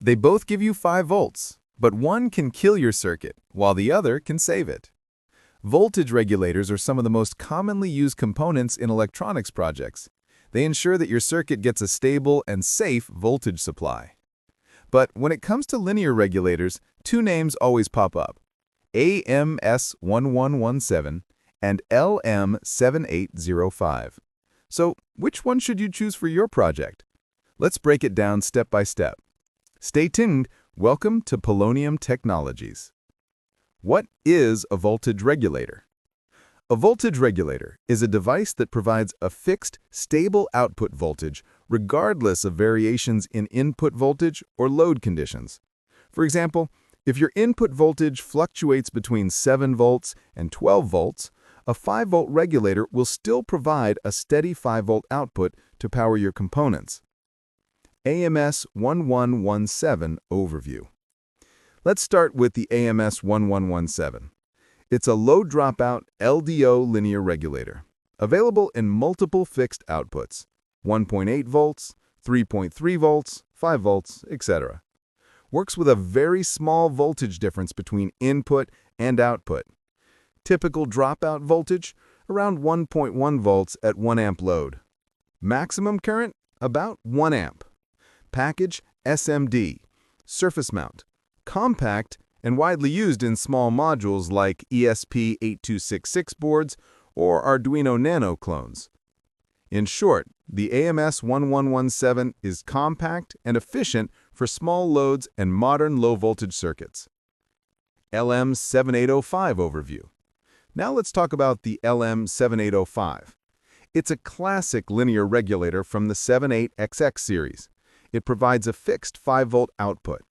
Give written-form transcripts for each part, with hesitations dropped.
They both give you 5 volts, but one can kill your circuit, while the other can save it. Voltage regulators are some of the most commonly used components in electronics projects. They ensure that your circuit gets a stable and safe voltage supply. But when it comes to linear regulators, 2 names always pop up: AMS1117 and LM7805. So, which one should you choose for your project? Let's break it down step by step. Stay tuned. Welcome to Polonium Technologies. What is a voltage regulator? A voltage regulator is a device that provides a fixed, stable output voltage regardless of variations in input voltage or load conditions. For example, if your input voltage fluctuates between 7 volts and 12 volts, a 5-volt regulator will still provide a steady 5-volt output to power your components. AMS1117 Overview. Let's start with the AMS1117. It's a low dropout LDO linear regulator, available in multiple fixed outputs: 1.8 volts, 3.3 volts, 5 volts, etc. Works with a very small voltage difference between input and output. Typical dropout voltage, around 1.1 volts at 1 amp load. Maximum current, about 1 amp. Package, SMD, surface mount, compact, and widely used in small modules like ESP8266 boards or Arduino Nano clones. In short, the AMS1117 is compact and efficient for small loads and modern low-voltage circuits. LM7805 Overview. Now let's talk about the LM7805. It's a classic linear regulator from the 78XX series. It provides a fixed 5-volt output.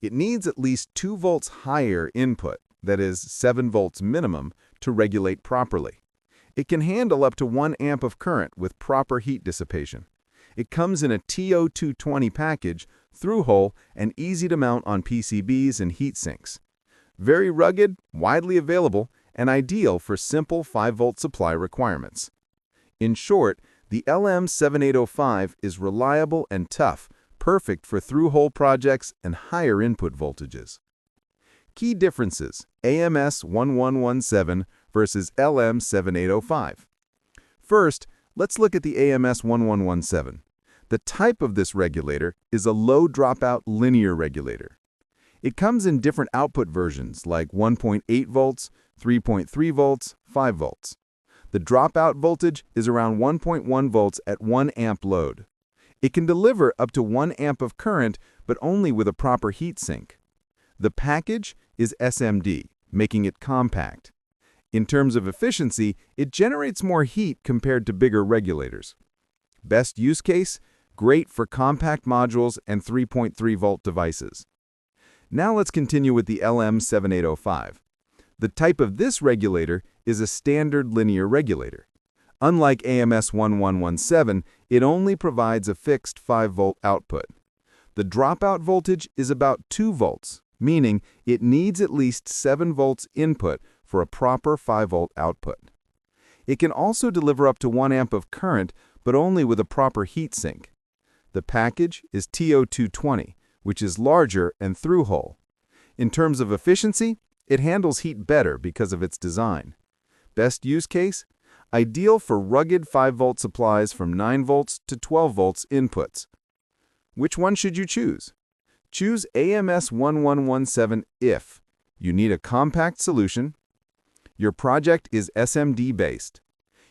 It needs at least 2 volts higher input, that is 7 volts minimum, to regulate properly. It can handle up to 1 amp of current with proper heat dissipation. It comes in a TO220 package, through-hole, and easy to mount on PCBs and heat sinks. Very rugged, widely available, and ideal for simple 5-volt supply requirements. In short, the LM7805 is reliable and tough, perfect for through-hole projects and higher input voltages. Key differences: AMS1117 versus LM7805. First, let's look at the AMS1117. The type of this regulator is a low dropout linear regulator. It comes in different output versions like 1.8 volts, 3.3 volts, 5 volts. The dropout voltage is around 1.1 volts at 1 amp load. It can deliver up to 1 amp of current, but only with a proper heat sink. The package is SMD, making it compact. In terms of efficiency, it generates more heat compared to bigger regulators. Best use case: great for compact modules and 3.3-volt devices. Now let's continue with the LM7805. The type of this regulator is a standard linear regulator. Unlike AMS1117, it only provides a fixed 5-volt output. The dropout voltage is about 2 volts, meaning it needs at least 7 volts input for a proper 5-volt output. It can also deliver up to 1 amp of current, but only with a proper heat sink. The package is TO220, which is larger and through-hole. In terms of efficiency, it handles heat better because of its design. Best use case: ideal for rugged 5-volt supplies from 9 volts to 12 volts inputs. Which one should you choose? Choose AMS1117 if you need a compact solution, your project is SMD-based,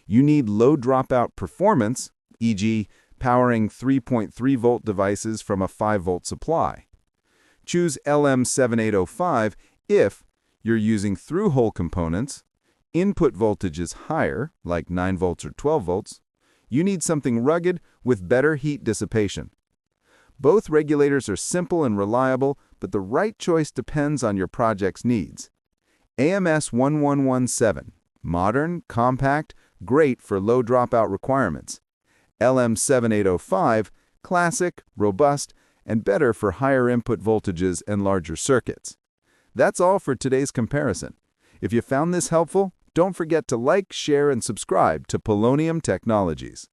you need low dropout performance, e.g., powering 3.3-volt devices from a 5-volt supply. Choose LM7805 if you're using through-hole components, input voltage is higher, like 9 volts or 12 volts. You need something rugged with better heat dissipation. Both regulators are simple and reliable, but the right choice depends on your project's needs. AMS1117, modern, compact, great for low dropout requirements. LM7805, classic, robust, and better for higher input voltages and larger circuits. That's all for today's comparison. If you found this helpful, don't forget to like, share, and subscribe to Polonium Technologies.